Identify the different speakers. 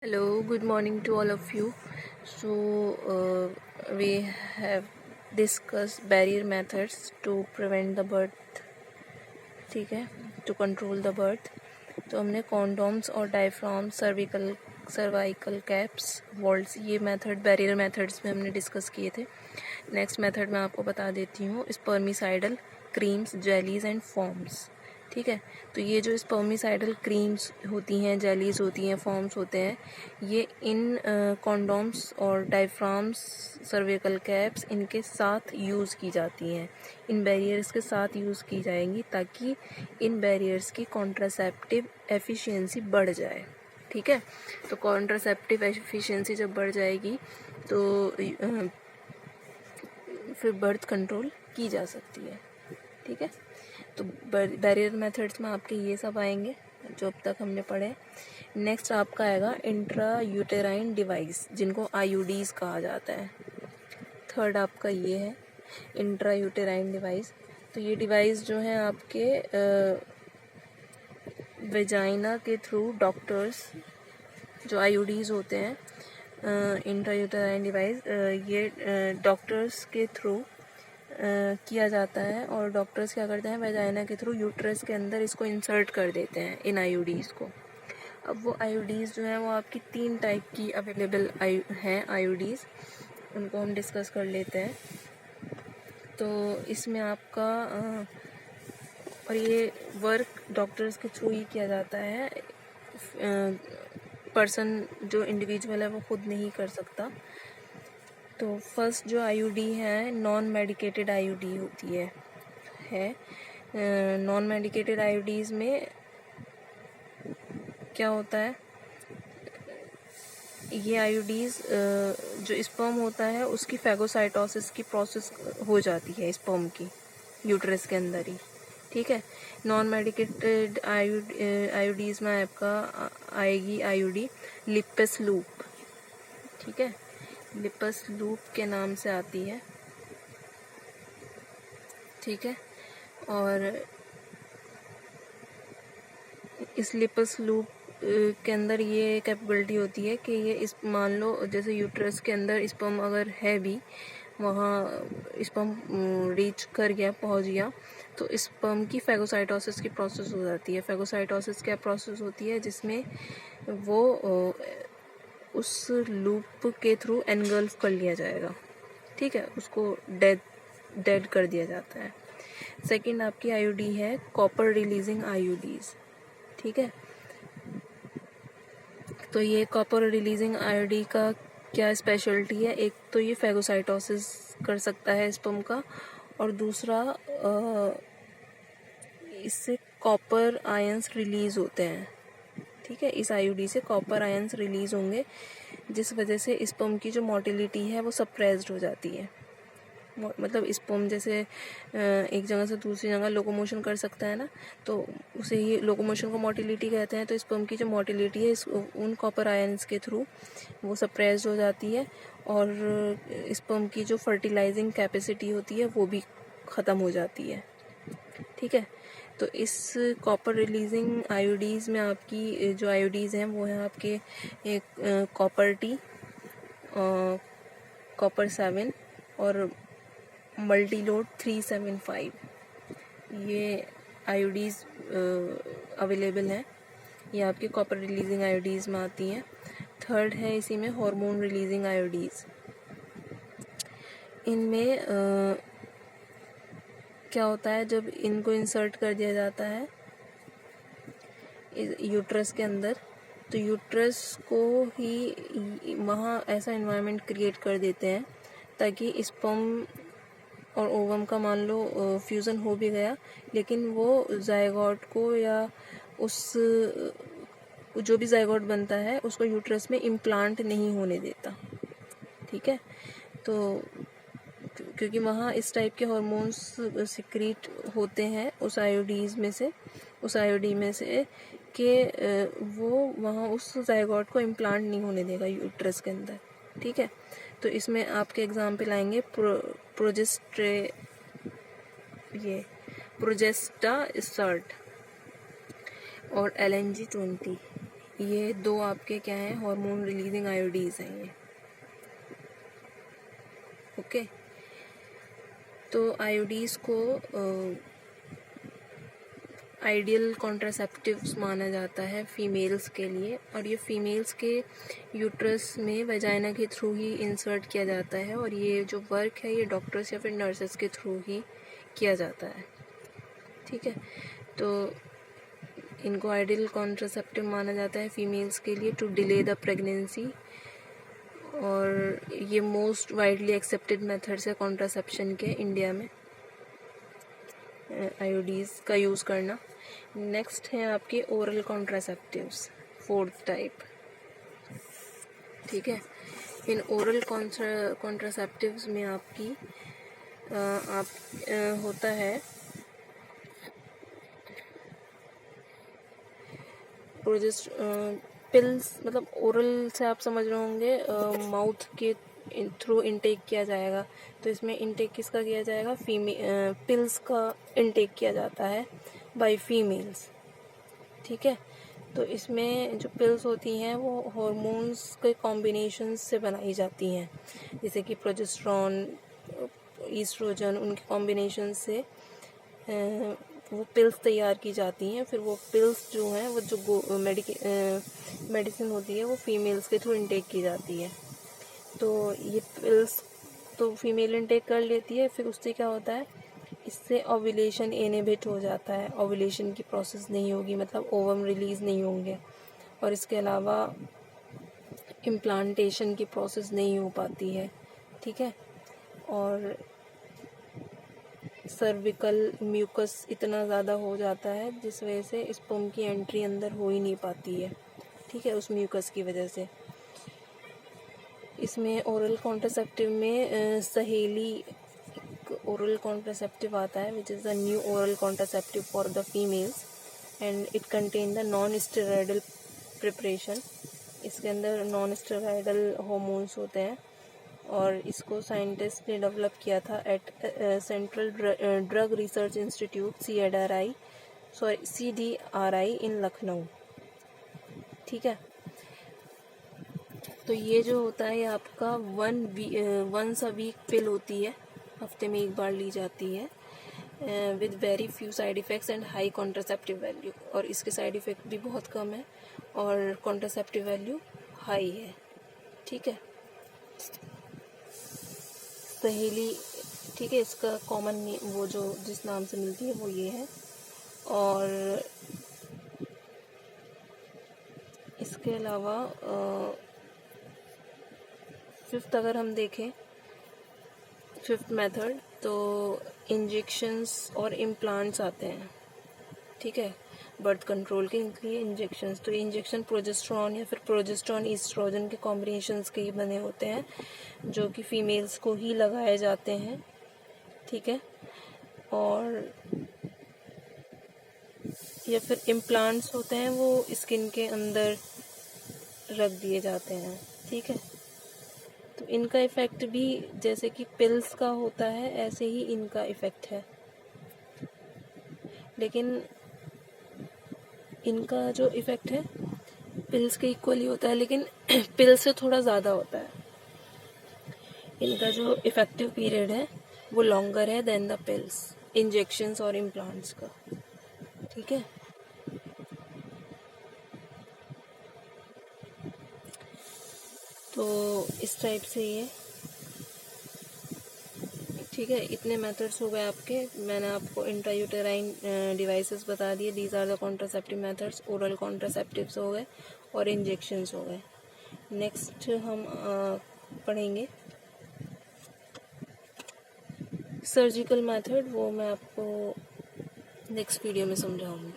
Speaker 1: Hello, good morning to all of you. So, we have discussed barrier methods to prevent the birth, ठीक है, to control the birth. तो हमने condoms और diaphragm cervical caps vaults ये method barrier methods में हमने discuss किए थे. नेक्स्ट मेथड मैं आपको बता देती हूँ spermicidal creams, jellies and forms. ठीक है, तो ये जो स्पर्मिसाइडल क्रीम्स होती हैं, जेलीज होती हैं, फॉर्म्स होते हैं, ये इन कॉन्डोम्स और डायफ्राम्स, सर्विकल कैप्स इनके साथ यूज़ की जाती हैं, इन बैरियर्स के साथ यूज़ की जाएंगी ताकि इन बैरियर्स की कॉन्ट्रासेप्टिव एफिशिएंसी बढ़ जाए. ठीक है, तो कॉन्ट्रासेप्टिव एफिशिएंसी जब बढ़ जाएगी तो फिर बर्थ कंट्रोल की जा सकती है. ठीक है, तो बैरियर मेथड्स में आपके ये सब आएंगे जो अब तक हमने पढ़े. नेक्स्ट आपका आएगा इंट्रा यूटेराइन डिवाइस, जिनको आईयूडीज कहा जाता है. थर्ड आपका ये है इंट्रा यूटेराइन डिवाइस. तो ये डिवाइस जो है आपके वेजाइना के थ्रू डॉक्टर्स, जो आईयूडीज होते हैं, इंट्रा यूटेराइन डिवाइस, ये डॉक्टर्स के थ्रू किया जाता है और डॉक्टर्स क्या करते हैं, वेजाइना के थ्रू यूट्रस के अंदर इसको इंसर्ट कर देते हैं, इन आईयूडीज़ को. अब वो आईयूडीज़ जो हैं वो आपकी 3 टाइप की अवेलेबल हैं आईयूडीज़, उनको हम डिस्कस कर लेते हैं. तो इसमें आपका और ये वर्क डॉक्टर्स के थ्रू ही किया जाता है, पर्सन जो इंडिविजुअल है वो खुद नहीं कर सकता. तो फर्स्ट जो आईयूडी है नॉन मेडिकेटेड आईयूडी होती है. नॉन मेडिकेटेड आईयूडीज़ में क्या होता है, ये आईयूडीज़ जो स्पर्म होता है उसकी फैगोसाइटोसिस की प्रोसेस हो जाती है स्पर्म की यूट्रस के अंदर ही. ठीक है, नॉन मेडिकेटेड आईयूडीज़ में आपका आएगी आईयूडी लिपस लूप. ठीक है, लिपस लूप के नाम से आती है. ठीक है, और इस लिपस लूप के अंदर ये कैपेबिलिटी होती है कि ये इस मान लो जैसे यूट्रस के अंदर स्पर्म अगर है भी, वहाँ स्पर्म रीच कर गया, पहुँच गया, तो स्पर्म की फैगोसाइटोसिस की प्रोसेस हो जाती है. फैगोसाइटोसिस क्या प्रोसेस होती है, जिसमें वो उस लूप के थ्रू एनगल्फ कर लिया जाएगा. ठीक है, उसको डेड कर दिया जाता है. सेकंड आपकी आईयूडी है कॉपर रिलीजिंग आईयूडीज. ठीक है, तो ये कॉपर रिलीजिंग आईयूडी का क्या स्पेशलिटी है, एक तो ये फैगोसाइटोसिस कर सकता है स्पर्म का, और दूसरा इससे कॉपर आयंस रिलीज होते हैं. ठीक है, इस आईयूडी से कॉपर आयंस रिलीज होंगे, जिस वजह से स्पर्म की जो मोटिलिटी है वो सप्रेस्ड हो जाती है. मतलब स्पर्म जैसे एक जगह से दूसरी जगह लोकोमोशन कर सकता है ना, तो उसे ही लोकोमोशन को मोटिलिटी कहते हैं. तो स्पर्म की जो मोटिलिटी है उन कॉपर आयंस के थ्रू वो सप्रेस्ड हो जाती है, और स्पर्म की जो फर्टिलाइजिंग कैपेसिटी होती है वो भी ख़त्म हो जाती है. ठीक है, तो इस कॉपर रिलीजिंग आईयूडीज़ में आपकी जो आईयूडीज़ हैं वो हैं आपके एक कॉपर टी, कॉपर 7 और मल्टीलोड 375. ये आईयूडीज़ अवेलेबल हैं, ये आपके कॉपर रिलीजिंग आईयूडीज़ में आती हैं. थर्ड है इसी में हार्मोन रिलीजिंग आईयूडीज़. इनमें क्या होता है, जब इनको इंसर्ट कर दिया जाता है यूट्रस के अंदर, तो यूट्रस को ही वहाँ ऐसा इन्वायरमेंट क्रिएट कर देते हैं ताकि स्पर्म और ओवम का मान लो फ्यूज़न हो भी गया, लेकिन वो जायगोट को या उस जो भी जायगोट बनता है उसको यूट्रस में इम्प्लांट नहीं होने देता. ठीक है, तो क्योंकि वहाँ इस टाइप के हार्मोन्स सिक्रीट होते हैं उस आईयूडी में से कि वो वहाँ उस जायगोट को इम्प्लांट नहीं होने देगा यूट्रस के अंदर. ठीक है, तो इसमें आपके एग्जाम्पल आएंगे प्रोजेस्टा सर्ट और LNG-20. ये दो आपके क्या हैं, हार्मोन रिलीजिंग आईओडीज हैं ये। ओके, तो आईओडीज को आइडियल कॉन्ट्रासेप्टिव्स माना जाता है फीमेल्स के लिए, और ये फीमेल्स के यूट्रस में वजाइना के थ्रू ही इंसर्ट किया जाता है, और ये जो वर्क है ये डॉक्टर्स या फिर नर्सेस के थ्रू ही किया जाता है। ठीक है, तो इनको आइडियल कॉन्ट्रासेप्टिव माना जाता है फीमेल्स के लिए टू डिले द प्रेगनेंसी, और ये मोस्ट वाइडली एक्सेप्टेड मेथड्स है कॉन्ट्रासेप्शन के इंडिया में, आईओडीज का यूज़ करना। नेक्स्ट है आपके ओरल कॉन्ट्रासेप्टिव्स, फोर्थ टाइप। ठीक है, इन ओरल कॉन्ट्रासेप्टिव्स में आपकी होता है पिल्स, मतलब ओरल से आप समझ रहे होंगे माउथ के थ्रू इनटेक किया जाएगा। तो इसमें इनटेक किसका किया जाएगा, पिल्स का इनटेक किया जाता है बाय फीमेल्स। ठीक है, तो इसमें जो पिल्स होती हैं वो हॉर्मोन्स के कॉम्बिनेशन से बनाई जाती हैं, जैसे कि प्रोजेस्टेरॉन, ईस्ट्रोजन, उनके कॉम्बिनेशन से वो पिल्स तैयार की जाती हैं। फिर वो पिल्स जो हैं वो जो मेडिसिन होती है वो फीमेल्स के थ्रू इनटेक की जाती है। तो ये पिल्स तो फीमेल इनटेक कर लेती है, फिर उससे क्या होता है, इससे ओव्यूलेशन इनहिबिट हो जाता है, ओव्यूलेशन की प्रोसेस नहीं होगी, मतलब ओवम रिलीज़ नहीं होंगे, और इसके अलावा इम्प्लांटेशन की प्रोसेस नहीं हो पाती है। ठीक है, और सर्विकल म्यूकस इतना ज़्यादा हो जाता है जिस वजह से स्पर्म की एंट्री अंदर हो ही नहीं पाती है। ठीक है, उस म्यूकस की वजह से। इसमें ओरल कॉन्ट्रासेप्टिव में सहेली ओरल कॉन्ट्रासेप्टिव आता है, which is the new oral contraceptive for the females, and it contain the non steroidal preparation. इसके अंदर नॉन स्टेरॉयडल हार्मोन्स होते हैं, और इसको साइंटिस्ट ने डेवलप किया था at central drug research institute CDRI in Lucknow. ठीक है, तो ये जो होता है ये आपका वंस अ वीक पिल होती है, हफ्ते में एक बार ली जाती है, with very few side effects and high contraceptive value, और इसके साइड इफ़ेक्ट भी बहुत कम है और कॉन्ट्रासेप्टिव वैल्यू हाई है। ठीक है, सहेली, ठीक है, इसका कॉमन वो जो जिस नाम से मिलती है वो ये है। और इसके अलावा फिफ्थ अगर हम देखें, फिफ्थ मेथड, तो इंजेक्शंस और इम्प्लांट्स आते हैं। ठीक है, बर्थ कंट्रोल के लिए इंजेक्शंस, तो इंजेक्शन प्रोजेस्टेरॉन या फिर प्रोजेस्टेरॉन ईस्ट्रोजन के कॉम्बिनेशंस के ही बने होते हैं, जो कि फीमेल्स को ही लगाए जाते हैं। ठीक है, और या फिर इम्प्लांट्स होते हैं वो स्किन के अंदर रख दिए जाते हैं। ठीक है, तो इनका इफ़ेक्ट भी जैसे कि पिल्स का होता है ऐसे ही इनका इफ़ेक्ट है, लेकिन इनका जो इफ़ेक्ट है पिल्स के इक्वली होता है, लेकिन पिल्स से थोड़ा ज़्यादा होता है। इनका जो इफ़ेक्टिव पीरियड है वो लॉन्गर है देन द पिल्स, इंजेक्शंस और इम्प्लांट्स का। ठीक है, तो इस टाइप से ये, ठीक है, इतने मेथड्स हो गए आपके। मैंने आपको इंट्रायूटेराइन डिवाइसेस बता दिए, these are the contraceptive methods, oral contraceptives हो गए और इंजेक्शंस हो गए। नेक्स्ट हम पढ़ेंगे सर्जिकल मेथड, वो मैं आपको नेक्स्ट वीडियो में समझाऊंगी।